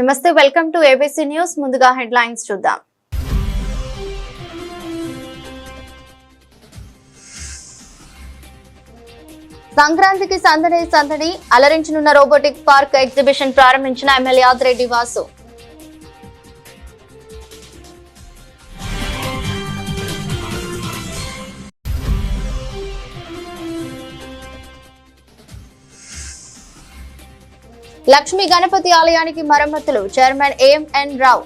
నమస్తే, welcome to ABC news. ముందుగా headlines చూద్దాం. సంక్రాంతికి సందడి అలరించనున్న రోబోటిక్ పార్క్ ఎగ్జిబిషన్ ప్రారంభించిన ఎమ్మెల్యే ఆదిరెడ్డి వాసు. లక్ష్మీ గణపతి ఆలయానికి మరమ్మతులు, చైర్మన్ ఏఎంఎన్ రావు.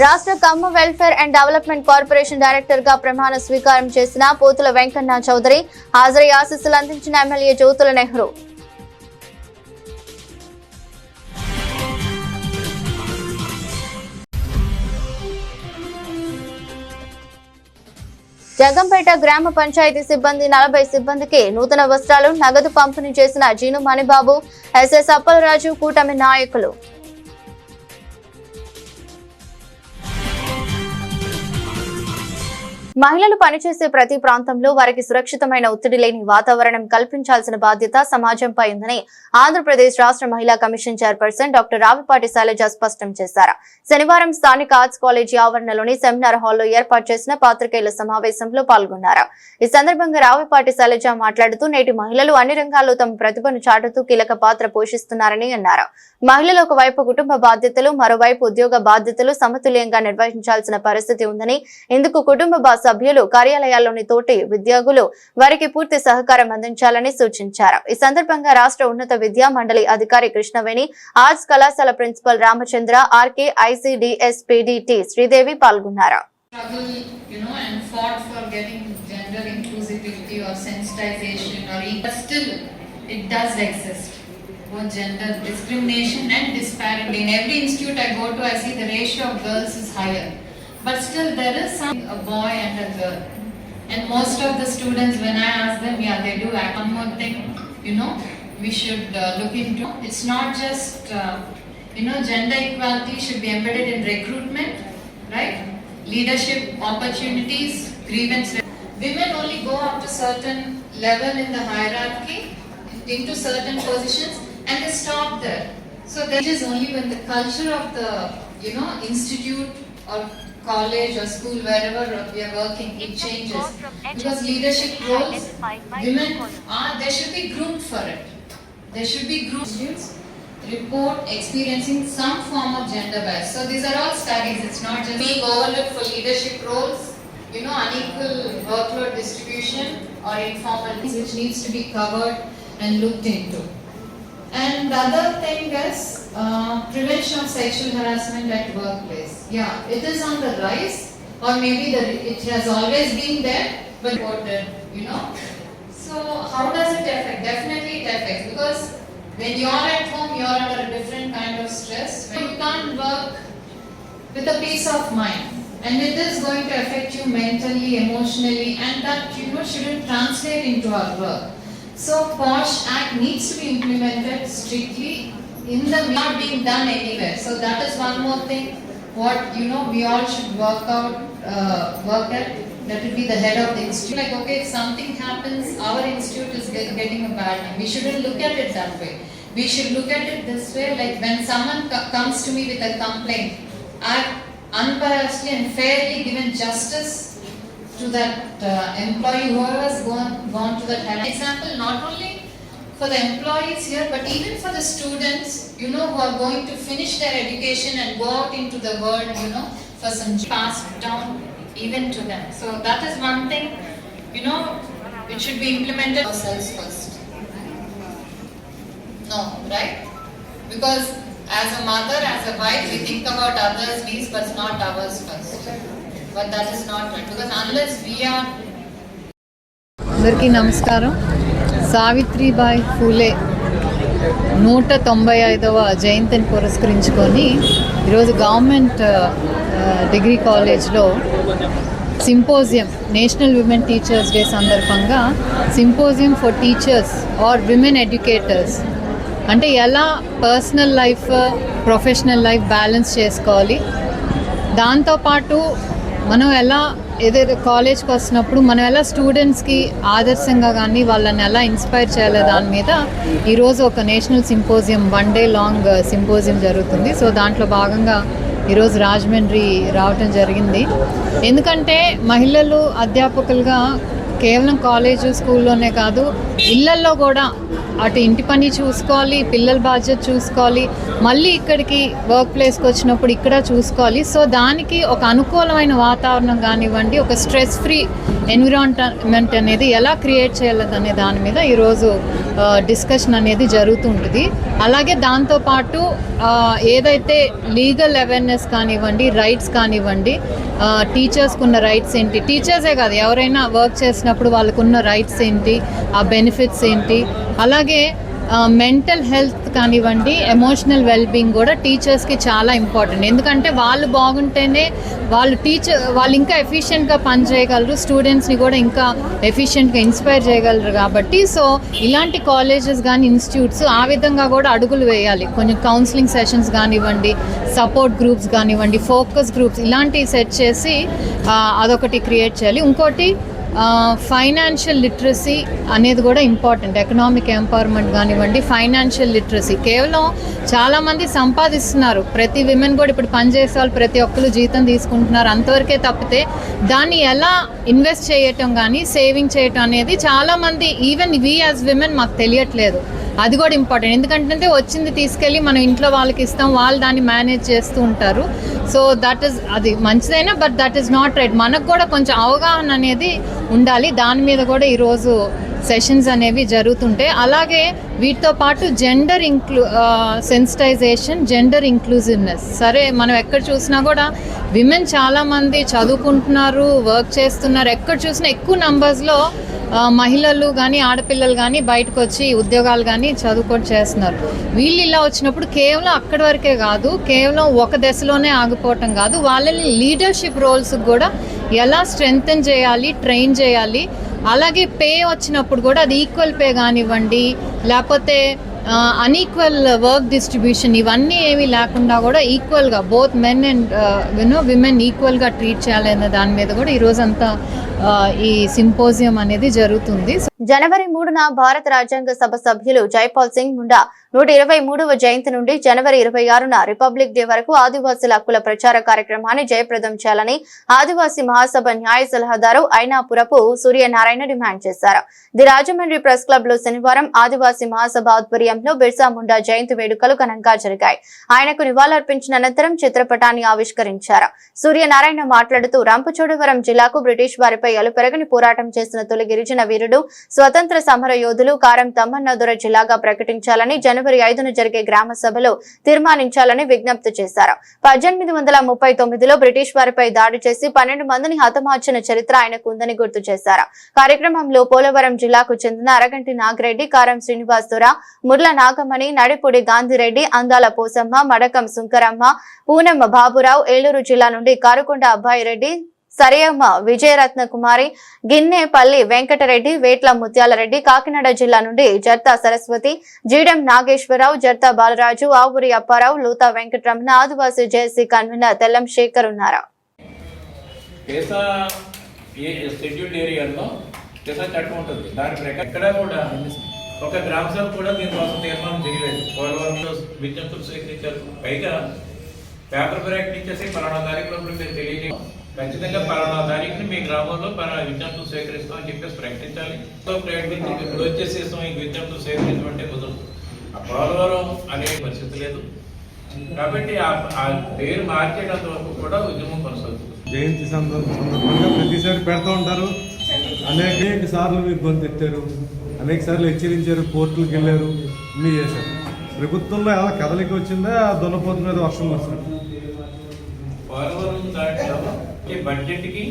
రాష్ట్ర Kamma welfare and development corporation director గా ప్రమాణ స్వీకారం చేసిన పోతుల వెంకన్న చౌదరి హాజరై ఆశీస్సులు అందించిన ఎమ్మెల్యే జ్యోతుల నెహ్రూ. జగంపేట గ్రామ పంచాయతీ సిబ్బంది 40 సిబ్బందికి నూతన వస్త్రాలు, నగదు పంపిణీ చేసిన జీను మణిబాబు, ఎస్ఎస్ అప్పలరాజు, కూటమి నాయకులు. మహిళలు పనిచేసే ప్రతి ప్రాంతంలో వారికి సురక్షితమైన ఒత్తిడి లేని వాతావరణం కల్పించాల్సిన బాధ్యత సమాజంపై ఉందని ఆంధ్రప్రదేశ్ రాష్ట్ర మహిళా commission chairperson doctor Ravipati Sailaja స్పష్టం చేశారు. శనివారం స్థానిక ఆర్ట్స్ కాలేజీ ఆవరణలోని సెమినార్ హాల్లో ఏర్పాటు చేసిన పాత్రికేయుల సమావేశంలో పాల్గొన్నారు. ఈ సందర్భంగా రావిపాటి శైలజ మాట్లాడుతూ నేటి మహిళలు అన్ని రంగాల్లో తమ ప్రతిభను చాటుతూ కీలక పాత్ర పోషిస్తున్నారని అన్నారు. మహిళలు ఒకవైపు కుటుంబ బాధ్యతలు, మరోవైపు ఉద్యోగ బాధ్యతలు సమతుల్యంగా నిర్వహించాల్సిన పరిస్థితి ఉందని, ఇందుకు కుటుంబ సభ్యులు, కార్యాలయాల్లోని తోటి ఉద్యోగులు వారికి పూర్తి సహకారం అందించాలని సూచించారు. ఈ సందర్భంగా రాష్ట్ర ఉన్నత విద్యా మండలి అధికారి కృష్ణవేణి, ఆర్ట్స్ కళాశాల principal Ramachandra, RK, ICDS PD T Sridevi పాల్గొన్నారు. Gender discrimination and disparity. In every institute I go to, I see the ratio of girls is higher. But still there is a boy and a girl. And most of the students, when I ask them, yeah, they do act. One more thing, we should look into. It's not just, gender equality should be embedded in recruitment, right? Leadership opportunities, grievance. Women only go up to certain level in the hierarchy, into certain positions, and they stop there. So that is only when the culture of the institute or college or school, wherever we are working, it changes. Because leadership roles, women they should be groomed for it. They should be groomed. Students report experiencing some form of gender bias. So these are all studies. It's not just being overlooked for leadership roles, unequal workload distribution or informal, which needs to be covered and looked into. And the other thing is prevention of sexual harassment at workplace. Yeah, it is on the rise, or maybe it has always been there, but So how does it affect? Definitely it affects, because when you are at home, you are under a different kind of stress. When you can't work with a peace of mind, and it is going to affect you mentally, emotionally, and that shouldn't translate into our work. So POSH Act needs to be implemented strictly in the not being done anywhere. So that is one more thing. What we all should work at. That will be the head of the institute. Like, okay, if something happens, our institute is getting a bad name. We shouldn't look at it that way. We should look at it this way. Like when someone comes to me with a complaint, I've unbiasedly and fairly given justice to that employee, whoever has gone to that head. Example, not only for the employees here, but even for the students, who are going to finish their education and go out into the world, for some passed down even to them. So that is one thing, it should be implemented ourselves first. No, right? Because as a mother, as a wife, we think about others' needs, but not ours first. But that is not right, because unless we are. అందరికీ నమస్కారం. సావిత్రిబాయి ఫూలే 195వ జయంతిని పురస్కరించుకొని ఈరోజు government degree కాలేజ్లో symposium, national women teachers day సందర్భంగా symposium for teachers or women educators, అంటే ఎలా personal life, professional life balance చేసుకోవాలి, దాంతోపాటు మనం ఎలా ఏదైతే కాలేజ్కి వస్తున్నప్పుడు మనం ఎలా స్టూడెంట్స్కి ఆదర్శంగా కానీ వాళ్ళని ఎలా ఇన్స్పైర్ చేయాలి దాని మీద ఈరోజు ఒక national symposium 1 day long symposium జరుగుతుంది. సో దాంట్లో భాగంగా ఈరోజు రాజమండ్రి రావటం జరిగింది. ఎందుకంటే మహిళలు అధ్యాపకులుగా కేవలం కాలేజు స్కూల్లోనే కాదు, ఇళ్ళల్లో కూడా అటు ఇంటి పని చూసుకోవాలి, పిల్లల బాధ్యత చూసుకోవాలి, మళ్ళీ ఇక్కడికి వర్క్ ప్లేస్కి వచ్చినప్పుడు ఇక్కడ చూసుకోవాలి. సో దానికి ఒక అనుకూలమైన వాతావరణం కానివ్వండి, ఒక స్ట్రెస్ ఫ్రీ ఎన్విరాన్మెంట్ అనేది ఎలా క్రియేట్ చేయాలనే దాని మీద ఈరోజు డిస్కషన్ అనేది జరుగుతుంటుంది. అలాగే దాంతోపాటు ఏదైతే లీగల్ అవేర్నెస్ కానివ్వండి, రైట్స్ కానివ్వండి, టీచర్స్కి ఉన్న రైట్స్ ఏంటి, టీచర్సే కాదు ఎవరైనా వర్క్ చేసినప్పుడు వాళ్ళకున్న రైట్స్ ఏంటి, ఆ బెనిఫిట్స్ ఏంటి, అలాగే మెంటల్ హెల్త్ కానివ్వండి, ఎమోషనల్ వెల్బీయింగ్ కూడా టీచర్స్కి చాలా ఇంపార్టెంట్. ఎందుకంటే వాళ్ళు బాగుంటేనే వాళ్ళు ఇంకా ఎఫిషియెంట్గా పనిచేయగలరు, స్టూడెంట్స్ని కూడా ఇంకా ఎఫిషియెంట్గా ఇన్స్పైర్ చేయగలరు. కాబట్టి సో ఇలాంటి కాలేజెస్ కానీ ఇన్స్టిట్యూట్స్ ఆ విధంగా కూడా అడుగులు వేయాలి. కొంచెం కౌన్సిలింగ్ సెషన్స్ కానివ్వండి, సపోర్ట్ గ్రూప్స్ కానివ్వండి, ఫోకస్ గ్రూప్స్ ఇలాంటివి సెట్ చేసి అదొకటి క్రియేట్ చేయాలి. ఇంకోటి ఫైనాన్షియల్ లిటరసీ అనేది కూడా ఇంపార్టెంట్. ఎకనామిక్ ఎంపవర్మెంట్ కానివ్వండి, ఫైనాన్షియల్ లిటరసీ. కేవలం చాలామంది సంపాదిస్తున్నారు, ప్రతి విమెన్ కూడా ఇప్పుడు పనిచేసే వాళ్ళు ప్రతి ఒక్కరు జీతం తీసుకుంటున్నారు, అంతవరకే తప్పితే దాన్ని ఎలా ఇన్వెస్ట్ చేయటం కానీ సేవింగ్ చేయటం అనేది చాలామంది ఈవెన్ వీ యాజ్ విమెన్ మాకు తెలియట్లేదు. అది కూడా ఇంపార్టెంట్. ఎందుకంటే వచ్చింది తీసుకెళ్ళి మనం ఇంట్లో వాళ్ళకి ఇస్తాం, వాళ్ళు దాన్ని మేనేజ్ చేస్తూ ఉంటారు. సో దట్ ఈస్ అది మంచిదైనా, but that is not right. మనకు కూడా కొంచెం అవగాహన అనేది ఉండాలి. దాని మీద కూడా ఈరోజు సెషన్స్ అనేవి జరుగుతుంటాయి. అలాగే వీటితో పాటు జెండర్ సెన్సిటైజేషన్, జెండర్ ఇంక్లూజివ్నెస్. సరే మనం ఎక్కడ చూసినా కూడా విమెన్ చాలామంది చదువుకుంటున్నారు, వర్క్ చేస్తున్నారు. ఎక్కడ చూసినా ఎక్కువ నంబర్స్లో మహిళలు కానీ ఆడపిల్లలు కానీ బయటకు వచ్చి ఉద్యోగాలు కానీ చదువుకొని చేస్తున్నారు. వీళ్ళు ఇలా వచ్చినప్పుడు కేవలం అక్కడి వరకే కాదు, కేవలం ఒక దశలోనే ఆగిపోవటం కాదు, వాళ్ళని లీడర్షిప్ రోల్స్కి కూడా ఎలా స్ట్రెంగ్తెన్ చేయాలి, ట్రైన్ చేయాలి. అలాగే పే వచ్చినప్పుడు కూడా అది ఈక్వల్ పే కానివ్వండి, లేకపోతే అన్ఈక్వల్ వర్క్ డిస్ట్రిబ్యూషన్, ఇవన్నీ ఏమీ లేకుండా కూడా ఈక్వల్గా బోత్ మెన్ అండ్ విమెన్ ఈక్వల్గా ట్రీట్ చేయాలి అనే దాని మీద కూడా ఈరోజంతా ఈ సింపోజియం అనేది జరుగుతుంది. జనవరి 3న భారత రాజ్యాంగ సభ సభ్యులు జైపాల్ సింగ్ ముండా 123వ జయంతి నుండి జనవరి 26న రిపబ్లిక్ డే వరకు ఆదివాసీల హక్కుల ప్రచార కార్యక్రమాన్ని జయప్రదం చేయాలని ఆదివాసీ మహాసభ న్యాయ సలహాదారు ఐనాపురపు సూర్యనారాయణ డిమాండ్ చేశారు. ది రాజమండ్రి ప్రెస్ క్లబ్ లో శనివారం ఆదివాసీ మహాసభ ఆధ్వర్యంలో బిర్సా ముండా జయంతి వేడుకలు ఘనంగా జరిగాయి. ఆయనకు నివాళులర్పించిన అనంతరం చిత్రపటాన్ని ఆవిష్కరించారు. సూర్యనారాయణ మాట్లాడుతూ రంపచోడవరం జిల్లాకు బ్రిటిష్ వారిపై అలుపెరగని పోరాటం చేసిన తొలి గిరిజన వీరుడు, స్వతంత్ర సమర యోధులు కారం తమ్మన్న దొర జిల్లాగా ప్రకటించాలని జనవరి 5న జరిగే గ్రామ సభలో తీర్మానించాలని విజ్ఞప్తి చేశారు. 1839లో బ్రిటిష్ వారిపై దాడి చేసి 12 మందిని హతమార్చిన చరిత్ర ఆయనకు ఉందని గుర్తు చేశారు. కార్యక్రమంలో పోలవరం జిల్లాకు చెందిన అరగంటి నాగిరెడ్డి, కారం శ్రీనివాస్ దొర, ముర్ల నాగమణి, నడిపూడి గాంధీరెడ్డి, అందాల పోసమ్మ, మడకం సుంకరమ్మ, పూనమ్మ బాబురావు, ఏలూరు జిల్లా నుండి కారుకొండ అబ్బాయి రెడ్డి, సరియమ్మ విజయరత్న కుమారి, గిన్నెపల్లి వెంకటరెడ్డి, వేట్ల ముత్యాలరెడ్డి, కాకినాడ జిల్లా నుండి జర్తా సరస్వతి, జీడం నాగేశ్వరరావు, జర్తా బాలరాజు, ఆవురి అప్పారావు, లూతా వెంకటరమణ, ఆదివాసీ జేఏసీ కన్వీనర్ తెల్లం శేఖర్ ఉన్నారు. ఒక గ్రామ సభ కూడా దీనికోసం తీర్మానం చేయలేదు. పోలవరంలో విజ్ఞప్తులు స్వీకరించారు. పైగా పేపర్ ప్రకటించేసి పలానా తారీఖులో మీరు తెలియజేయాలి, ఖచ్చితంగా పలానా తారీఖుని మీ గ్రామంలో పలానా విజ్ఞప్తులు స్వీకరిస్తామని చెప్పేసి ప్రకటించాలి. ప్రకటించి ఇప్పుడు వచ్చేసేస్తాం ఈ విజ్ఞప్తులు స్వీకరించమంటే కుదరదు. ఆ పోలవరం అనే పరిస్థితి లేదు. కాబట్టి ఆ పేరు మార్చేటంత వరకు కూడా ఉద్యమం కొనసాగుతుంది. జయంతి సందర్భంగా ప్రతిసారి పెడతా ఉంటారు. అనేక సార్లు మీరు గొంతెత్తారు, అనేక సార్లు హెచ్చరించారు, కోర్టులకు వెళ్ళారు, అన్నీ చేశారు. ప్రభుత్వంలో ఎలా కదలిక వచ్చిందా దున్నపోతు మీద వర్షం వస్తుంది? పోలవరం దాంట్లో బడ్జెట్కి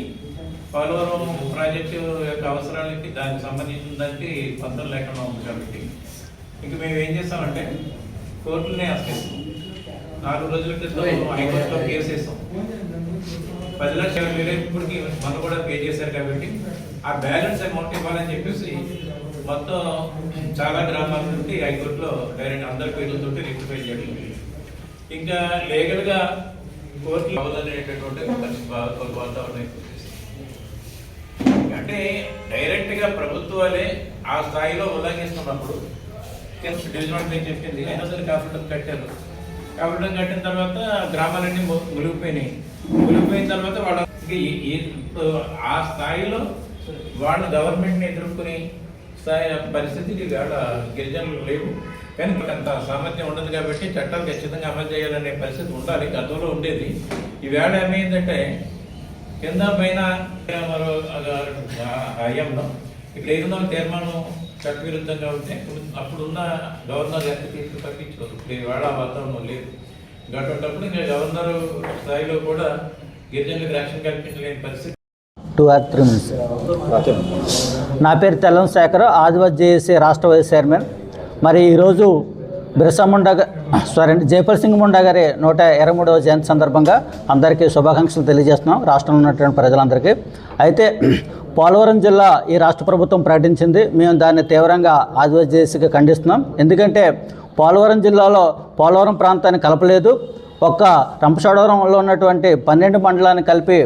పోలవరం ప్రాజెక్టు యొక్క అవసరాలకి దానికి సంబంధించిన దానికి పొందం లేకుండా ఉంది. కాబట్టి ఇంక మేము ఏం చేస్తామంటే కోర్టులనే ఆశ్రయిస్తాం. 4 రోజుల క్రితం హైకోర్టులో కేసు వేస్తాం. 10 లక్షల వేలు ఇప్పటికి మనం కూడా పే చేశారు. కాబట్టి ఆ బ్యాలెన్స్ అమౌంట్ ఇవ్వాలని చెప్పేసి మొత్తం చాలా గ్రామాల నుండి హైకోర్టులో డైరెక్ట్ అందరి పేర్లతో రిక్టిఫై చేయడం. ఇంకా లీగల్గా కోర్టులు అవదనేటటువంటి వాతావరణం అంటే డైరెక్ట్గా ప్రభుత్వాలే ఆ స్థాయిలో ఉల్లంఘిస్తున్నప్పుడు డివిజనల్ బెంచ్ చెప్పింది అయినా సరే కాపిటం కట్టారు. కాపిటం కట్టిన తర్వాత గ్రామాలన్నీ మునిగిపోయిన తర్వాత వాళ్ళకి ఇప్పుడు ఆ స్థాయిలో వాళ్ళు గవర్నమెంట్ని ఎదుర్కొనే పరిస్థితి ఇవాళ గిరిజనులు లేవు. కానీ అంత సామర్థ్యం ఉండదు కాబట్టి చట్టాలు ఖచ్చితంగా అమలు చేయాలనే పరిస్థితి ఉండాలి. గతంలో ఉండేది. ఈవేళ ఏమైందంటే కింద పైన హయాంలో ఇక్కడ ఏదో తీర్మానం చట్టవిరుద్ధంగా ఉంటే అప్పుడున్న గవర్నర్ గారికి తీర్పు తప్పించారు. ఇప్పుడు ఈవేళ వాతావరణం లేదు. అటువంటిప్పుడు ఇంకా గవర్నర్ స్థాయిలో కూడా గిరిజనులకు రక్షణ కల్పించలేని పరిస్థితి. 2 or 3 minutes. నా పేరు తెల్లం శేఖర్, ఆదివాసీ జేఏసీ రాష్ట్ర వైస్ చైర్మన్. మరి ఈరోజు బిర్సా ముండా జైపల్ సింగ్ ముండా గారి 123వ జయంతి సందర్భంగా అందరికీ శుభాకాంక్షలు తెలియజేస్తున్నాం, రాష్ట్రంలో ఉన్నటువంటి ప్రజలందరికీ. అయితే పోలవరం జిల్లా ఈ రాష్ట్ర ప్రభుత్వం ప్రకటించింది. మేము దాన్ని తీవ్రంగా ఆదివాసీ జేఏసీగా ఖండిస్తున్నాం. ఎందుకంటే పోలవరం జిల్లాలో పోలవరం ప్రాంతాన్ని కలపలేదు. ఒక్క రంపచోడవరంలో ఉన్నటువంటి 12 మండలాన్ని కలిపి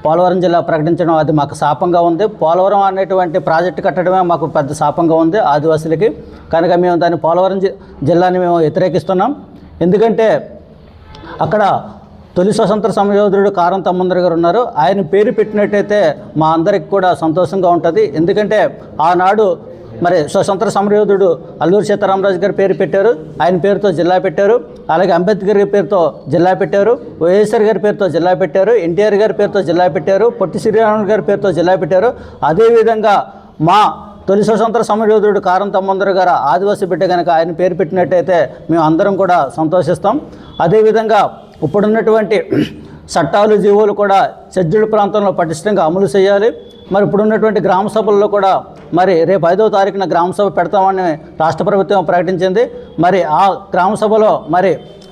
పోలవరం జిల్లా ప్రకటించడం అది మాకు శాపంగా ఉంది. పోలవరం అనేటువంటి ప్రాజెక్టు కట్టడమే మాకు పెద్ద శాపంగా ఉంది ఆదివాసులకి. కనుక మేము దాన్ని పోలవరం జిల్లాని మేము వ్యతిరేకిస్తున్నాం. ఎందుకంటే అక్కడ తొలి స్వతంత్ర సమరయోధుడు కారం తమ్మందర్ గారు ఉన్నారు. ఆయన పేరు పెట్టినట్టయితే మా అందరికి కూడా సంతోషంగా ఉంటుంది. ఎందుకంటే ఆనాడు మరి స్వతంత్ర సమరయోధుడు అల్లూరి సీతారామరాజు గారి పేరు పెట్టారు, ఆయన పేరుతో జిల్లా పెట్టారు. అలాగే అంబేద్కర్ గారి పేరుతో జిల్లా పెట్టారు, వైఎస్ఆర్ గారి పేరుతో జిల్లా పెట్టారు, ఎన్టీఆర్ గారి పేరుతో జిల్లా పెట్టారు, పొట్టి శ్రీరాములు గారి పేరుతో జిల్లా పెట్టారు. అదేవిధంగా మా తొలి స్వతంత్ర సమరయోధుడు కారం తమ్మందర్ గారు ఆదివాసీ బిడ్డ కనుక ఆయన పేరు పెట్టినట్టయితే మేము అందరం కూడా సంతోషిస్తాం. అదేవిధంగా ఇప్పుడున్నటువంటి చట్టాలు జీవోలు కూడా షెడ్యూల్డ్ ప్రాంతంలో పటిష్టంగా అమలు చేయాలి. మరి ఇప్పుడున్నటువంటి గ్రామ సభల్లో కూడా మరి రేపు 5వ తారీఖున గ్రామ సభ పెడతామని రాష్ట్ర ప్రభుత్వం ప్రకటించింది. మరి ఆ గ్రామ సభలో మరి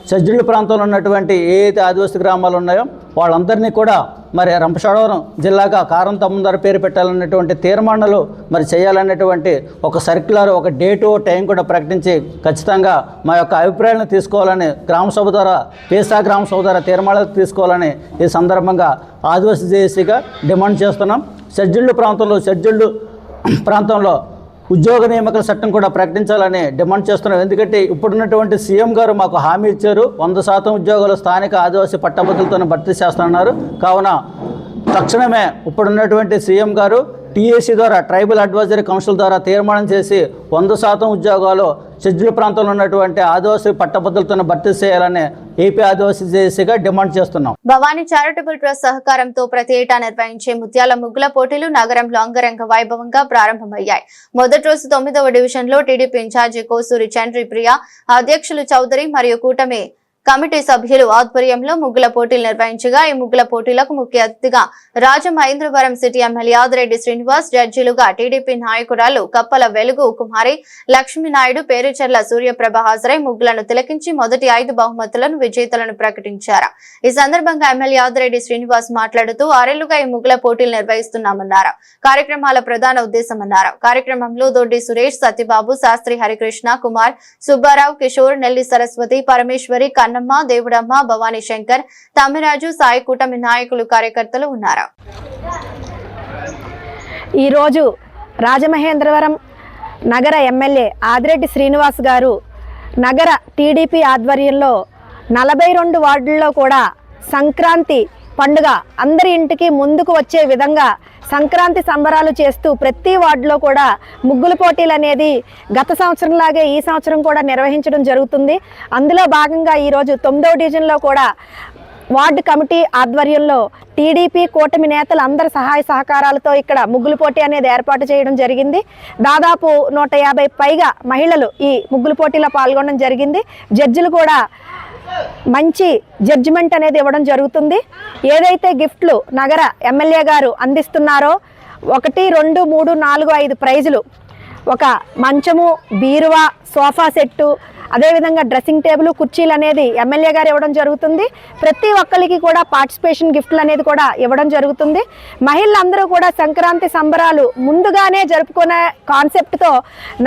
షెడ్యూల్డ్ ప్రాంతంలో ఉన్నటువంటి ఏదైతే ఆదివాసీ గ్రామాలు ఉన్నాయో వాళ్ళందరినీ కూడా మరి రంపచోడవరం జిల్లాగా కారం తమ్మందర్ పేరు పెట్టాలన్నటువంటి తీర్మానాలు మరి చేయాలన్నటువంటి ఒక సర్క్యులర్, ఒక డేటు, టైం కూడా ప్రకటించి ఖచ్చితంగా మా యొక్క అభిప్రాయాలను తీసుకోవాలని గ్రామసభ ద్వారా, పేసా గ్రామసభ ద్వారా తీర్మానాలు తీసుకోవాలని ఈ సందర్భంగా ఆదివాసీ జేఏసీగా డిమాండ్ చేస్తున్నాం. షెడ్యూల్డ్ ప్రాంతంలో ఉద్యోగ నియామకాల చట్టం కూడా ప్రకటించాలని డిమాండ్ చేస్తున్నాం. ఎందుకంటే ఇప్పుడున్నటువంటి సీఎం గారు మాకు హామీ ఇచ్చారు, 100% ఉద్యోగాలు స్థానిక ఆదివాసీ పట్టభద్రులతో భర్తీ చేస్తున్నారు. కావున తక్షణమే ఇప్పుడున్నటువంటి సీఎం గారు టీఏసీ ద్వారా, ట్రైబల్ అడ్వైజరీ కౌన్సిల్ ద్వారా తీర్మానం చేసి 100% ఉద్యోగాలు షెడ్యూల్ ప్రాంతంలో ఉన్నటువంటి ఆదివాసీ పట్టభద్రులతో భర్తీ చేయాలని ఏపీ ఆదివాసీ జేఏసీగా డిమాండ్ చేస్తున్నాం. భవానీ చారిటబుల్ ట్రస్ట్ సహకారంతో ప్రతి ఏటా నిర్వహించే ముత్యాల ముగ్గుల పోటీలు నగరంలో అంగరంగ వైభవంగా ప్రారంభమయ్యాయి. మొదటి రోజు 9వ డివిజన్లో టీడీపీ ఇన్ఛార్జి కోసూరి చంద్రి ప్రియ, అధ్యక్షులు చౌదరి మరియు కూటమి కమిటీ సభ్యులు ఆధ్వర్యంలో ముగ్గుల పోటీలు నిర్వహించగా ఈ ముగ్గుల పోటీలకు ముఖ్య అతిథిగా రాజమహేంద్రవరం సిటీ ఎమ్మెల్యే ఆదిరెడ్డి శ్రీనివాస్, జడ్జిలుగా టీడీపీ నాయకురాలు కప్పల వెలుగు కుమారి, లక్ష్మీనాయుడు, పేరుచెర్ల సూర్యప్రభ హాజరై ముగ్గులను తిలకించి మొదటి 5 బహుమతులను విజేతలను ప్రకటించారు. ఈ సందర్భంగా ఎమ్మెల్యే ఆదిరెడ్డి శ్రీనివాస్ మాట్లాడుతూ 6 ఏళ్లుగా ఈ ముగ్గుల పోటీలు నిర్వహిస్తున్నామన్నారు. కార్యక్రమాల ప్రధాన ఉద్దేశమన్నారు. కార్యక్రమంలో దొడ్డి సురేష్, సత్యబాబు, శాస్త్రి, హరికృష్ణ, కుమార్, సుబ్బారావు, కిషోర్, నెల్లి సరస్వతి, పరమేశ్వరి, కన్నమ్మ, దేవుడమ్మ, భవానీ శంకర్, తమ్మిరాజు, సాయి, కూటమి నాయకులు, కార్యకర్తలు ఉన్నారు. ఈరోజు రాజమహేంద్రవరం నగర ఎమ్మెల్యే ఆదిరెడ్డి శ్రీనివాస్ గారు నగర టీడీపీ ఆధ్వర్యంలో 42 వార్డుల్లో కూడా సంక్రాంతి పండుగ అందరి ఇంటికి ముందుకు వచ్చే విధంగా సంక్రాంతి సంబరాలు చేస్తూ ప్రతి వార్డులో కూడా ముగ్గుల పోటీలు అనేది గత సంవత్సరంలాగే ఈ సంవత్సరం కూడా నిర్వహించడం జరుగుతుంది. అందులో భాగంగా ఈరోజు 9వ డివిజన్లో కూడా వార్డు కమిటీ ఆధ్వర్యంలో టీడీపీ కూటమి నేతలు అందరి సహాయ సహకారాలతో ఇక్కడ ముగ్గుల పోటీ అనేది ఏర్పాటు చేయడం జరిగింది. దాదాపు 150 పైగా మహిళలు ఈ ముగ్గుల పోటీలో పాల్గొనడం జరిగింది. జడ్జిలు కూడా మంచి జడ్జిమెంట్ అనేది ఇవ్వడం జరుగుతుంది. ఏదైతే గిఫ్ట్లు నగర ఎమ్మెల్యే గారు అందిస్తున్నారో 1, 2, 3, 4, 5 ప్రైజులు, ఒక మంచము, బీరువా, సోఫా సెట్టు, అదేవిధంగా డ్రెస్సింగ్ టేబుల్, కుర్చీలు అనేది ఎమ్మెల్యే గారు ఇవ్వడం జరుగుతుంది. ప్రతి ఒక్కరికి కూడా పార్టిసిపేషన్ గిఫ్ట్లు అనేది కూడా ఇవ్వడం జరుగుతుంది. మహిళలందరూ కూడా సంక్రాంతి సంబరాలు ముందుగానే జరుపుకునే కాన్సెప్ట్తో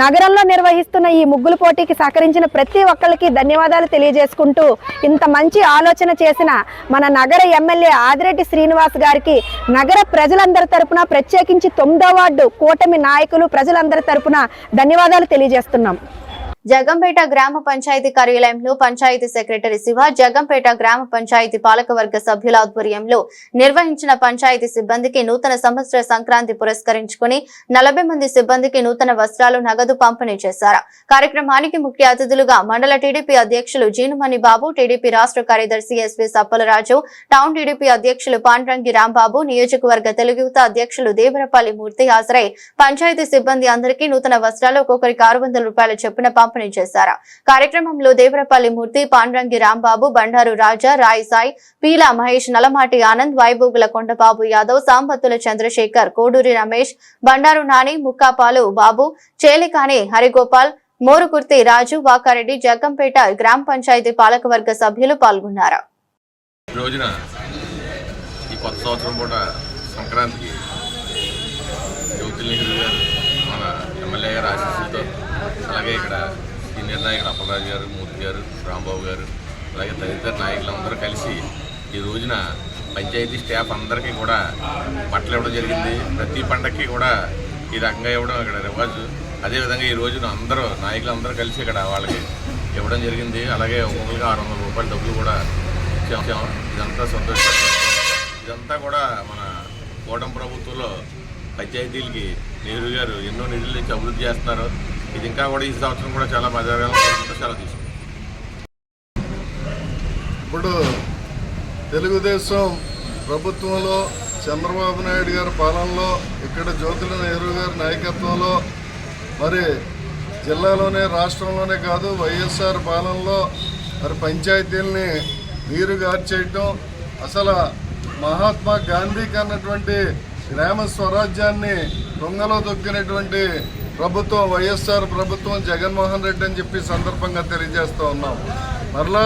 నగరంలో నిర్వహిస్తున్న ఈ ముగ్గుల పోటీకి సహకరించిన ప్రతి ఒక్కరికి ధన్యవాదాలు తెలియజేసుకుంటూ, ఇంత మంచి ఆలోచన చేసిన మన నగర ఎమ్మెల్యే ఆదిరెడ్డి శ్రీనివాస్ గారికి నగర ప్రజలందరి తరపున, ప్రత్యేకించి 9వ వార్డు కూటమి నాయకులు ప్రజలందరి తరపున ధన్యవాదాలు తెలియజేస్తున్నాం. జగంపేట గ్రామ పంచాయతీ కార్యాలయంలో పంచాయతీ సెక్రటరీ శివ, జగంపేట గ్రామ పంచాయతీ పాలకవర్గ సభ్యుల ఆధ్వర్యంలో నిర్వహించిన పంచాయతీ సిబ్బందికి నూతన సంవత్సర సంక్రాంతి పురస్కరించుకుని 40 మంది సిబ్బందికి నూతన వస్త్రాలు, నగదు పంపిణీ చేశారు. కార్యక్రమానికి ముఖ్య అతిథులుగా మండల టీడీపీ అధ్యక్షులు జీనుమణి బాబు, టీడీపీ రాష్ట్ర కార్యదర్శి ఎస్వి సప్పలరాజు, టౌన్ టీడీపీ అధ్యక్షులు పాండ్రంగి రాంబాబు, నియోజకవర్గ తెలుగు యువత అధ్యక్షులు దేవరపల్లి మూర్తి హాజరై పంచాయతీ సిబ్బంది అందరికీ నూతన వస్త్రాలు ఒక్కొక్కరికి 600 రూపాయల చొప్పున పంపిణీ చేశారు. కార్యక్రమంలో దేవరపల్లి మూర్తి, పాండ్రంగి రాంబాబు, బండారు రాజా, రాయ్ సాయి, పీలా మహేష్, నలమాటి ఆనంద్, వైభోగుల కొండబాబు యాదవ్, సాంబత్తుల చంద్రశేఖర్, కోడూరి రమేష్, బండారు నాని, ముక్కాపాలు బాబు, చేలికాని హరిగోపాల్, మోరుకుర్తి రాజు, వాకారెడ్డి, జగ్గంపేట గ్రామ పంచాయతీ పాలకవర్గ సభ్యులు పాల్గొన్నారు. రోజున ఈ కొత్త సంవత్సరం పూట సంక్రాంతికి జ్యోతి నెహ్రూ గారు మన ఎమ్మెల్యే గారు ఆశీస్సులతో, అలాగే ఇక్కడ సీనియర్ నాయకుడు అప్పలరాజు గారు, మూర్తి గారు, రాంబాబు గారు, అలాగే తదితర నాయకులందరూ కలిసి ఈ రోజున పంచాయతీ స్టాఫ్ అందరికీ కూడా బట్టలు ఇవ్వడం జరిగింది. ప్రతి పండగకి కూడా ఈ రకంగా ఇవ్వడం ఇక్కడ రివాజు. అదేవిధంగా ఈ రోజున అందరూ నాయకులందరూ కలిసి ఇక్కడ వాళ్ళకి ఇవ్వడం జరిగింది. అలాగే ఒక్కొక్కరికి 600 రూపాయల డబ్బులు కూడా ఇచ్చాము. ఇదంతా సంతోషంగా, ఇదంతా కూడా మన కూటమి ప్రభుత్వంలో పంచాయతీలకి నెహ్రూ గారు ఎన్నో నిధులు ఇచ్చి అభివృద్ధి చేస్తున్నారు. ఇది ఇంకా కూడా ఈ సంవత్సరం కూడా చాలా మజాగా చాలా తీసుకుంటాం. ఇప్పుడు తెలుగుదేశం ప్రభుత్వంలో చంద్రబాబు నాయుడు గారి పాలనలో, ఇక్కడ జ్యోతుల నెహ్రూ గారి నాయకత్వంలో, మరి జిల్లాలోనే రాష్ట్రంలోనే కాదు వైఎస్ఆర్ పాలనలో మరి పంచాయతీల్ని నీరు గార్చేయటం, అసలు మహాత్మా గాంధీకి అన్నటువంటి గ్రామ స్వరాజ్యాన్ని దొంగలో దొక్కినటువంటి ప్రభుత్వం వైఎస్ఆర్ ప్రభుత్వం, జగన్మోహన్ రెడ్డి అని చెప్పి సందర్భంగా తెలియజేస్తూ ఉన్నాం. మరలా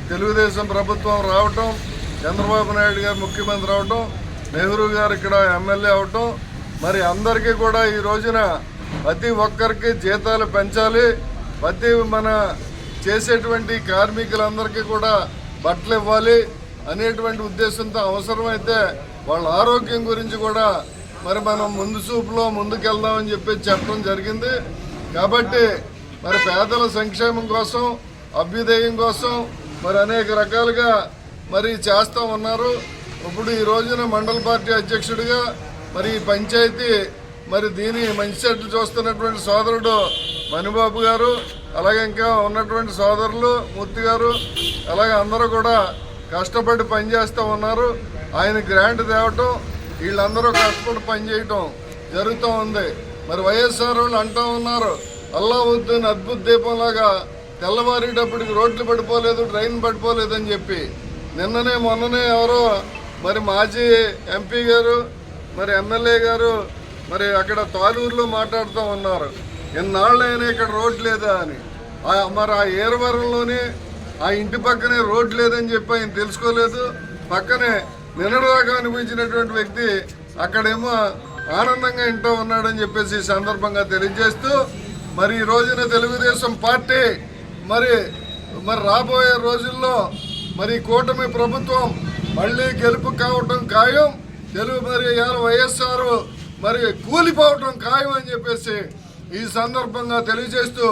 తెలుగుదేశం ప్రభుత్వం రావటం, చంద్రబాబు నాయుడు గారు ముఖ్యమంత్రి అవటం, నెహ్రూ గారు ఇక్కడ ఎమ్మెల్యే అవటం, మరి అందరికీ కూడా ఈ రోజున ప్రతి ఒక్కరికి జీతాలు పెంచాలి, ప్రతి మన చేసేటువంటి కార్మికులందరికీ కూడా బట్టలు ఇవ్వాలి అనేటువంటి ఉద్దేశంతో, అవసరమైతే వాళ్ళ ఆరోగ్యం గురించి కూడా మరి మనం ముందు చూపులో ముందుకెళ్దామని చెప్పి చెప్పడం జరిగింది. కాబట్టి మరి పేదల సంక్షేమం కోసం, అభ్యుదయం కోసం మరి అనేక రకాలుగా మరి చేస్తూ ఉన్నారు. ఇప్పుడు ఈ రోజున మండల పార్టీ అధ్యక్షుడిగా మరి ఈ పంచాయతీ మరి దీని మంచి చెట్లు చూస్తున్నటువంటి సోదరుడు మణిబాబు గారు, అలాగే ఇంకా ఉన్నటువంటి సోదరులు మూర్తి గారు, అలాగే అందరూ కూడా కష్టపడి పనిచేస్తూ ఉన్నారు. ఆయన గ్రాంట్ తేవటం, వీళ్ళందరూ కష్టపడి పనిచేయటం జరుగుతూ ఉంది. మరి వైఎస్ఆర్ వాళ్ళు అంటూ ఉన్నారు, అల్లావుద్దీన్ అద్భుత దీపంలాగా తెల్లవారేటప్పటికి రోడ్లు పడిపోలేదు, ట్రైన్ పడిపోలేదు అని చెప్పి. నిన్ననే మొన్ననే ఎవరో మరి మాజీ ఎంపీ గారు, మరి ఎమ్మెల్యే గారు మరి అక్కడ తాలూరులో మాట్లాడుతూ ఉన్నారు, ఎన్నాళ్ళైనా ఇక్కడ రోడ్ లేదా అని. మరి ఆ ఏరవరంలోనే ఆ ఇంటి పక్కనే రోడ్ లేదని చెప్పి ఆయన తెలుసుకోలేదు. పక్కనే నిన్నటిదాకా అనిపించినటువంటి వ్యక్తి అక్కడేమో ఆనందంగా ఇంటూ ఉన్నాడని చెప్పేసి ఈ సందర్భంగా తెలియజేస్తూ, మరి ఈ రోజున తెలుగుదేశం పార్టీ మరి రాబోయే రోజుల్లో మరి కూటమి ప్రభుత్వం మళ్ళీ గెలుపు కావటం ఖాయం. మరి వైఎస్ఆర్ మరి కూలిపోవటం ఖాయం అని చెప్పేసి ఈ సందర్భంగా తెలియజేస్తూ,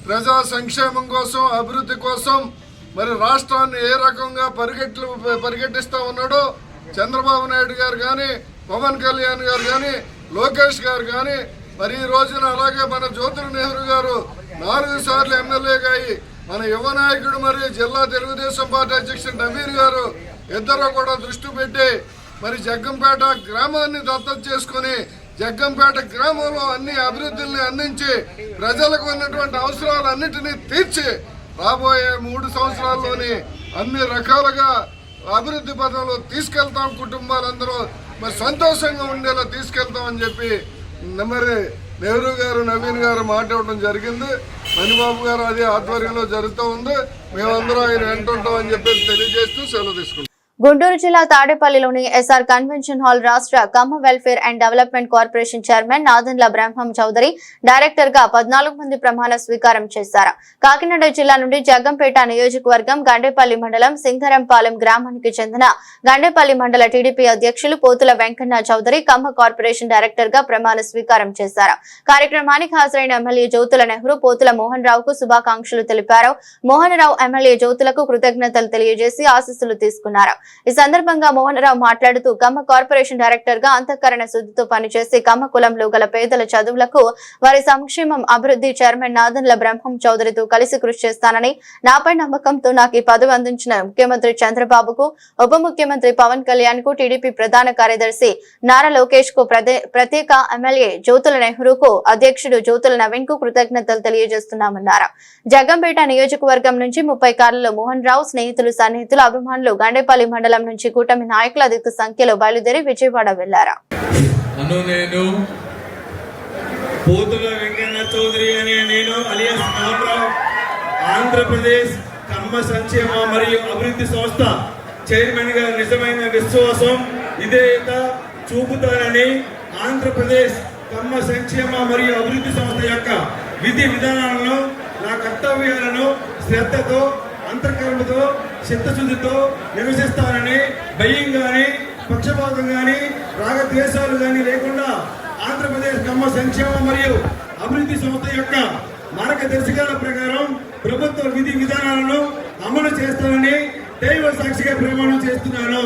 ప్రజా సంక్షేమం కోసం, అభివృద్ధి కోసం మరి రాష్ట్రాన్ని ఏ రకంగా పరిగెట్టిస్తూ ఉన్నాడో చంద్రబాబు నాయుడు గారు కానీ, పవన్ కళ్యాణ్ గారు కానీ, లోకేష్ గారు కానీ, మరి ఈ రోజున అలాగే మన జ్యోతుల నెహ్రూ గారు 4 సార్లు ఎమ్మెల్యేగా అయ్యి, మన యువ నాయకుడు మరి జిల్లా తెలుగుదేశం పార్టీ అధ్యక్షుడు నవీన్ గారు ఇద్దరు కూడా దృష్టి పెట్టి మరి జగ్గంపేట గ్రామాన్ని దత్తత చేసుకుని, జగ్గంపేట గ్రామంలో అన్ని అభివృద్ధుల్ని అందించి, ప్రజలకు ఉన్నటువంటి అవసరాలన్నింటినీ తీర్చి రాబోయే 3 సంవత్సరాల్లోని అన్ని రకాలుగా అభివృద్ధి పథంలో తీసుకెళ్తాం. కుటుంబాలందరూ మరి సంతోషంగా ఉండేలా తీసుకెళ్తామని చెప్పి మరి నెహ్రూ గారు నవీన్ గారు మాట్లాడడం జరిగింది. మణిబాబు గారు అదే ఆధ్వర్యంలో జరుగుతూ ఉంది. మేమందరం ఆయన వెంటుంటాం అని చెప్పేసి తెలియజేస్తూ సెలవు తీసుకుంటాం. గుంటూరు జిల్లా తాడేపల్లిలోని ఎస్ఆర్ కన్వెన్షన్ హాల్ రాష్ట్ర Kamma welfare and development corporation chairman Nadanla Brahmam Chowdary director గా 14 మంది ప్రమాణ స్వీకారం చేశారు. కాకినాడ జిల్లా నుండి జగ్గంపేట నియోజకవర్గం గండేపల్లి మండలం సింగరంపాలెం గ్రామానికి చెందిన గండేపల్లి మండల టీడీపీ అధ్యక్షులు పోతుల వెంకన్న చౌదరి కమ్మ కార్పొరేషన్ డైరెక్టర్ గా ప్రమాణ స్వీకారం చేశారు. కార్యక్రమానికి హాజరైన ఎమ్మెల్యే జ్యోతుల నెహ్రూ పోతుల మోహన్ రావుకు శుభాకాంక్షలు తెలిపారు. మోహన్ రావు ఎమ్మెల్యే జ్యోతులకు కృతజ్ఞతలు తెలియజేసి ఆశీస్సులు తీసుకున్నారు. ఈ సందర్భంగా మోహన్ రావు మాట్లాడుతూ కమ్మ కార్పొరేషన్ డైరెక్టర్ గా అంతఃకరణ శుద్ధితో పనిచేసి కమ్మ కులంలో గల పేదల చదువులకు వారి సంక్షేమం అభివృద్ధి చైర్మన్ నాదన్ల బ్రహ్మం చౌదరితో కలిసి కృషి చేస్తానని, నాపై నమ్మకంతో నాకు ఈ పదవి అందించిన ముఖ్యమంత్రి చంద్రబాబుకు, ఉప ముఖ్యమంత్రి పవన్ కళ్యాణ్ కు, టీడీపీ ప్రధాన కార్యదర్శి నారా లోకేష్ కు, ప్రత్యేక ఎమ్మెల్యే జ్యోతుల నెహ్రూకు, అధ్యక్షుడు జ్యోతుల నవీన్ కు కృతజ్ఞతలు తెలియజేస్తున్నామన్నారు. జగ్గంపేట నియోజకవర్గం నుంచి 30 కార్లలో మోహన్ రావు స్నేహితులు, సన్నిహితులు, అభిమానులు గండేపల్లి మండలం నుంచి కూటమి నాయకులు అధిక సంఖ్యలో బయలుదేరి విజయవాడ వెళ్లారు. నేను పోతుల వెంకన్న చౌదరి అనే నేను అలియాస్ రావు ఆంధ్రప్రదేశ్ కమ్మ సంక్షేమ మరియు అభివృద్ధి సంస్థ చైర్మన్ గా నిజమైన విశ్వాసం విధేయత చూపుతానని, ఆంధ్రప్రదేశ్ కమ్మ సంక్షేమ మరియు అభివృద్ధి సంస్థ యొక్క విధి విధానాలను, నా కర్తవ్యాలను శ్రద్ధతో, అంతఃకరణతో, చిత్తశుద్ధితో నిర్వహిస్తానని, భయం గాని, పక్షపాతం గాని, రాగద్వేషాలు గాని లేకుండా ఆంధ్రప్రదేశ్ కమ్మ సంక్షేమ మరియు అభివృద్ధి సంస్థ యొక్క మార్గదర్శకాల ప్రకారం ప్రభుత్వ విధి విధానాలను అమలు చేస్తానని దైవ సాక్షిగా ప్రమాణం చేస్తున్నాను.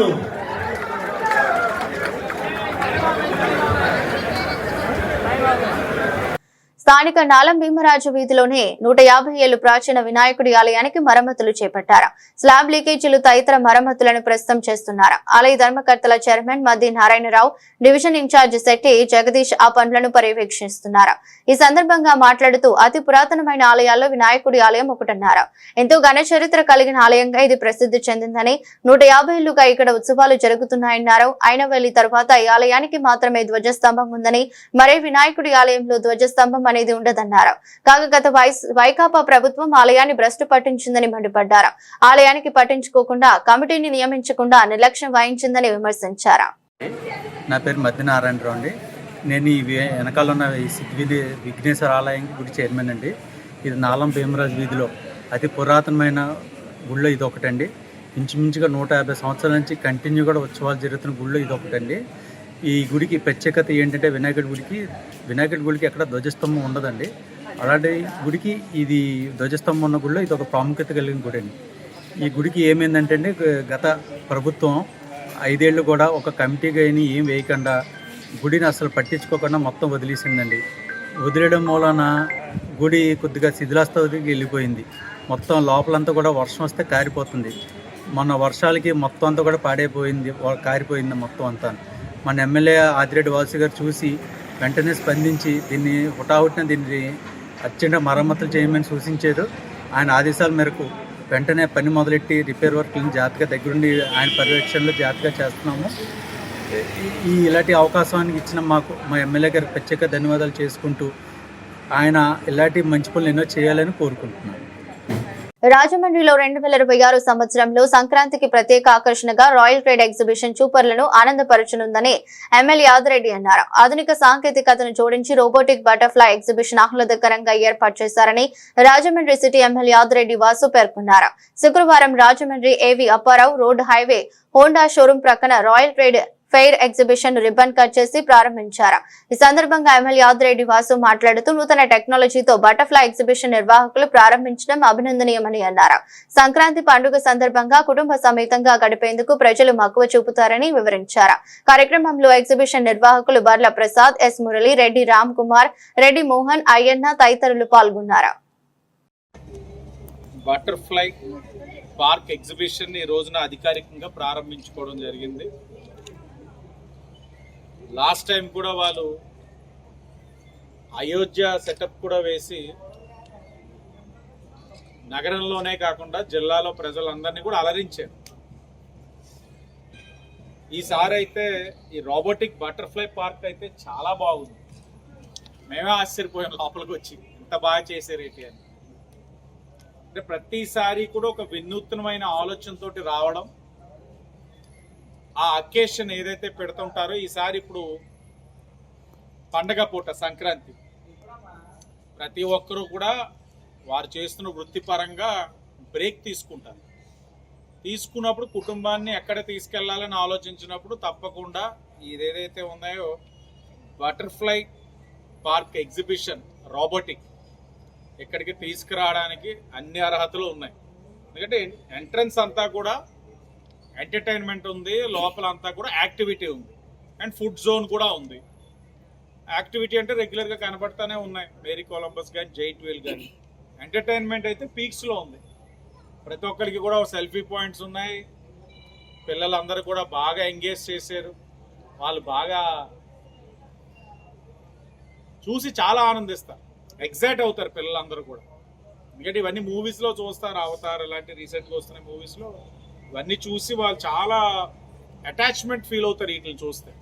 స్థానిక నాలం భీమరాజు వీధిలోని 150 ఏళ్లు ప్రాచీన వినాయకుడి ఆలయానికి మరమ్మతులు చేపట్టారు. స్లాబ్ లీకేజీలు తదితర మరమ్మతులను ప్రస్తుతం చేస్తున్నారు. ఆలయ ధర్మకర్తల చైర్మన్ మద్ది నారాయణరావు, డివిజన్ ఇన్ఛార్జ్ శెట్టి జగదీష్ ఆ పనులను పర్యవేక్షిస్తున్నారు. ఈ సందర్భంగా మాట్లాడుతూ అతి పురాతనమైన ఆలయాల్లో వినాయకుడి ఆలయం ఒకటన్నారు. ఎంతో ఘన చరిత్ర కలిగిన ఆలయంగా ఇది ప్రసిద్ధి చెందిందని, 150 ఏళ్లుగా ఇక్కడ ఉత్సవాలు జరుగుతున్నాయన్నారు. అయినవల్లి తరువాత ఈ ఆలయానికి మాత్రమే ధ్వజస్తంభం ఉందని, మరే వినాయకుడి ఆలయంలో ధ్వజస్తంభం అనేది ఉండదన్నారు. కాగా గత వైకాపా ప్రభుత్వం ఆలయాన్ని భ్రష్టు పట్టించిందని మండిపడ్డారు. ఆలయానికి పట్టించుకోకుండా కమిటీని నియమించకుండా నిర్లక్ష్యం వహించిందని విమర్శించారు. నా పేరు మద్ది నారాయణరావు అండి. నేను ఈ వెనకాల ఉన్న సిద్ధివిధి విఘ్నేశ్వర ఆలయం గుడి చైర్మన్ అండి. ఇది నాలం భీమరాజు వీధిలో అతి పురాతనమైన గుళ్ళో ఇది ఒకటండి. ఇంచుమించుగా 150 సంవత్సరాల నుంచి కంటిన్యూ కూడా ఉత్సవాలు జరుగుతున్న గుళ్ళో ఇది ఒకటండి. ఈ గుడికి ప్రత్యేకత ఏంటంటే వినాయకుడి గుడికి ఎక్కడ ధ్వజస్తంభం ఉండదండి. అలాంటి గుడికి ఇది ధ్వజస్తంభం ఉన్న గుడిలో ఇది ఒక ప్రాముఖ్యత కలిగిన గుడి అండి. ఈ గుడికి ఏమైందంటే అండి, గత ప్రభుత్వం 5 ఏళ్ళు కూడా ఒక కమిటీగా ఏం వేయకుండా గుడిని అసలు పట్టించుకోకుండా మొత్తం వదిలేసిందండి. వదిలేయడం మూలన గుడి కొద్దిగా శిథిలాస్థితికి వెళ్ళిపోయింది. మొత్తం లోపలంతా కూడా వర్షం వస్తే కారిపోతుంది. మొన్న వర్షాలకి మొత్తం అంతా కూడా కారిపోయింది మొత్తం అంతా. మన ఎమ్మెల్యే ఆదిరెడ్డి వాసు గారు చూసి వెంటనే స్పందించి దీన్ని అర్జెంట్ మరమ్మతులు చేయమని సూచించారు. ఆయన ఆదేశాల మేరకు వెంటనే పని మొదలెట్టి రిపేర్ వర్క్లను జాగ్రత్తగా దగ్గరుండి ఆయన పర్యవేక్షణలో జాగ్రత్తగా చేస్తున్నాము. ఇలాంటి అవకాశానికి ఇచ్చిన మా ఎమ్మెల్యే గారికి ప్రత్యేక ధన్యవాదాలు చేసుకుంటూ ఆయన ఇలాంటి మంచి పనులు ఎన్నో చేయాలని కోరుకుంటున్నాను. రాజమండ్రిలో 2026 సంవత్సరంలో సంక్రాంతికి ప్రత్యేక ఆకర్షణగా రాయల్ ట్రేడ్ ఎగ్జిబిషన్ చూపర్లను ఆనందపరచనుందని ఎమ్మెల్యే ఆదిరెడ్డి అన్నారు. ఆధునిక సాంకేతికతను జోడించి రోబోటిక్ బటర్ఫ్లై ఎగ్జిబిషన్ ఆహ్లాదకరంగా ఏర్పాటు చేశారని రాజమండ్రి సిటీ ఎమ్మెల్యే ఆదిరెడ్డి వాసు పేర్కొన్నారు. శుక్రవారం Rajahmundry AV Apparao road highway Honda showroom ప్రక్కన royal trade fair exhibition ribbon cut చేసి ప్రారంభించారు. ఈ సందర్భంగా ఎమ్మెల్యే ఆదిరెడ్డి వాసు మాట్లాడుతూ నూతన టెక్నాలజీతో బటర్ఫ్లై ఎగ్జిబిషన్ నిర్వాహకులు ప్రారంభించడం అభినందనీయమని అన్నారు. సంక్రాంతి పండుగ సందర్భంగా కుటుంబ సమేతంగా గడిపేందుకు ప్రజలు మక్కువ చూపుతారని వివరించారు. కార్యక్రమంలో ఎగ్జిబిషన్ నిర్వాహకులు బర్ల ప్రసాద్, ఎస్ మురళి, రెడ్డి రామ్ కుమార్, రెడ్డి మోహన్, అయ్యన్న తదితరులు పాల్గొన్నారు. బటర్ఫ్లై పార్క్ ఎగ్జిబిషన్ ఈ రోజున అధికారికంగా ప్రారంభించుకోవడం జరిగింది. లాస్ట్ టైం కూడా వాళ్ళు అయోధ్య సెటప్ కూడా వేసి నగరంలోనే కాకుండా జిల్లాలో ప్రజలందరినీ కూడా అలరించారు. ఈసారి అయితే ఈ రోబోటిక్ బటర్ఫ్లై పార్క్ అయితే చాలా బాగుంది. మేమే ఆశ్చర్యపోయాం లోపలికి వచ్చి, ఇంత బాగా చేశారేంటి అని. అంటే ప్రతిసారి కూడా ఒక వినూత్నమైన ఆలోచనతోటి రావడం, ఆ అకేషన్ ఏదైతే పెడుతుంటారో ఈసారి ఇప్పుడు పండగ పూట సంక్రాంతి ప్రతి ఒక్కరూ కూడా వారు చేస్తున్న వృత్తిపరంగా బ్రేక్ తీసుకుంటారు. తీసుకున్నప్పుడు కుటుంబాన్ని ఎక్కడ తీసుకెళ్లాలని ఆలోచించినప్పుడు తప్పకుండా ఇదేదైతే ఉన్నాయో బటర్ఫ్లై పార్క్ ఎగ్జిబిషన్ రోబోటిక్ ఇక్కడికి తీసుకురావడానికి అన్ని అర్హతలు ఉన్నాయి. ఎందుకంటే ఎంట్రన్స్ అంతా కూడా ఎంటర్టైన్మెంట్ ఉంది, లోపల అంతా కూడా యాక్టివిటీ ఉంది అండ్ ఫుడ్ జోన్ కూడా ఉంది. యాక్టివిటీ అంటే రెగ్యులర్గా కనబడతానే ఉన్నాయి, మేరీ కొలంబస్ కానీ జైంట్ వీల్ కానీ. ఎంటర్టైన్మెంట్ అయితే పీక్స్లో ఉంది, ప్రతి ఒక్కరికి కూడా సెల్ఫీ పాయింట్స్ ఉన్నాయి. పిల్లలందరూ కూడా బాగా ఎంగేజ్ చేశారు, వాళ్ళు బాగా చూసి చాలా ఆనందిస్తారు, ఎగ్జైట్ అవుతారు పిల్లలందరూ కూడా. ఎందుకంటే ఇవన్నీ మూవీస్లో చూస్తారు, అవతార్ ఇలాంటి రీసెంట్గా వస్తున్న మూవీస్లో ఇవన్నీ చూసి వాళ్ళు చాలా అటాచ్మెంట్ ఫీల్ అవుతారు వీటిని చూస్తే.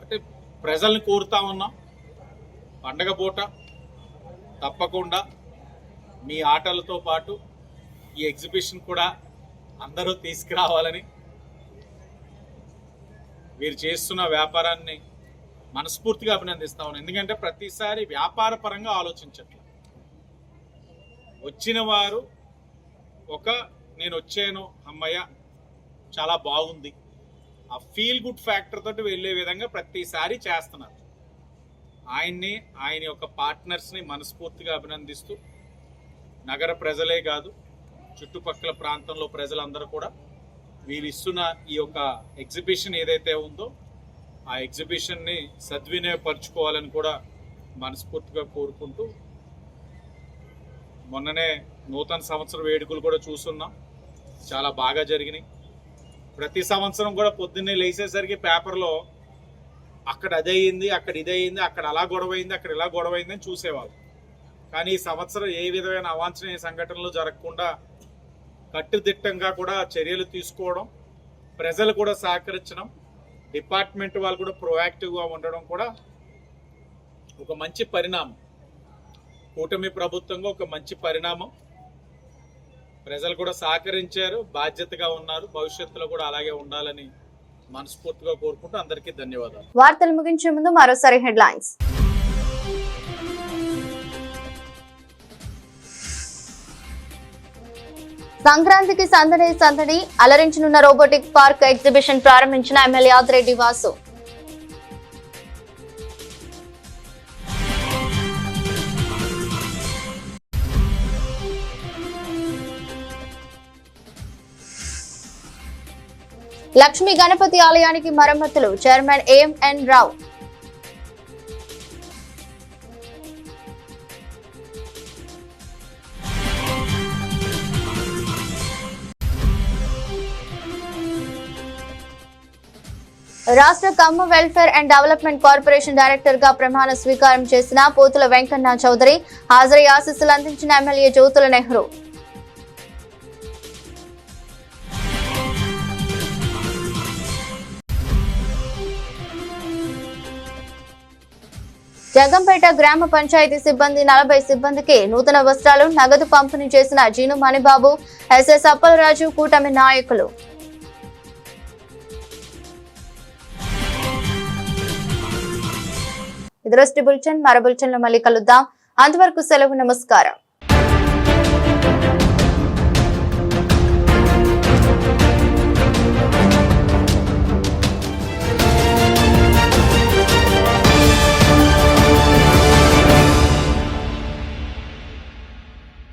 అంటే ప్రజల్ని కోరుతా ఉన్నాం, పండగ పూట తప్పకుండా మీ ఆటలతో పాటు ఈ ఎగ్జిబిషన్ కూడా అందరూ తీసుకురావాలని, మీరు చేస్తున్న వ్యాపారాన్ని మనస్ఫూర్తిగా అభినందిస్తా ఉన్నాను. ఎందుకంటే ప్రతిసారి వ్యాపార పరంగా ఆలోచించట్లేదు, వచ్చిన వారు నేను వచ్చాను అమ్మయ్య చాలా బాగుంది ఆ ఫీల్ గుడ్ ఫ్యాక్టర్ తోటి వెళ్ళే విధంగా ప్రతిసారి చేస్తున్నారు. ఆయన యొక్క పార్ట్నర్స్ని మనస్ఫూర్తిగా అభినందిస్తూ నగర ప్రజలే కాదు చుట్టుపక్కల ప్రాంతంలో ప్రజలందరూ కూడా వీరు ఇస్తున్న ఈ యొక్క ఎగ్జిబిషన్ ఏదైతే ఉందో ఆ ఎగ్జిబిషన్ని సద్వినియోగపరచుకోవాలని కూడా మనస్ఫూర్తిగా కోరుకుంటూ, మొన్ననే నూతన సంవత్సర వేడుకలు కూడా చూస్తున్నాం, చాలా బాగా జరిగినాయి. ప్రతి సంవత్సరం కూడా పొద్దున్నే లేచేసరికి పేపర్లో అక్కడ అదయింది, అక్కడ ఇదయింది, అక్కడ అలా గొడవైంది, అక్కడ ఇలా గొడవైంది అని చూసేవాళ్ళు. కానీ ఈ సంవత్సరం ఏ విధమైన అవాంఛనీయ సంఘటనలు జరగకుండా కట్టుదిట్టంగా కూడా చర్యలు తీసుకోవడం, ప్రజలు కూడా సహకరించడం, డిపార్ట్మెంట్ వాళ్ళు కూడా ప్రొయాక్టివ్గా ఉండడం కూడా ఒక మంచి పరిణామం. కూటమి ప్రభుత్వంగా ఒక మంచి పరిణామం. ప్రజలు కూడా సహకరించారు, బాధ్యతగా ఉన్నారు, భవిష్యత్తులో కూడా అలాగే ఉండాలని మనస్ఫూర్తిగా కోరుకుంటూ అందరికీ ధన్యవాదాలు. వార్తలు ముగించే ముందు మరోసారి హెడ్లైన్స్. సంక్రాంతికి సందడి అలరించనున్న రోబోటిక్ పార్క్ ఎగ్జిబిషన్ ప్రారంభించిన ఎమ్మెల్యే ఆదిరెడ్డి వాసు. లక్ష్మీ గణపతి ఆలయానికి మరమ్మతులు, చైర్మన్ ఏఎంఎన్ రావు. రాష్ట్ర Kamma welfare and development corporation director గా ప్రమాణ స్వీకారం చేసిన పోతుల వెంకన్న చౌదరి హాజరై ఆశీస్సులు అందించిన ఎమ్మెల్యే జ్యోతుల నెహ్రూ. జగంపేట గ్రామ పంచాయతీ సిబ్బంది 40 సిబ్బందికి నూతన వస్త్రాలు, నగదు పంపిణీ చేసిన జీను మణిబాబు, ఎస్ఎస్ అప్పలరాజు కూటమి నాయకులు. ఇది రోజు బులెటిన్. మరో బులెటిన్లో మళ్ళీ కలుద్దాం. అంతవరకు సెలవు, నమస్కారం.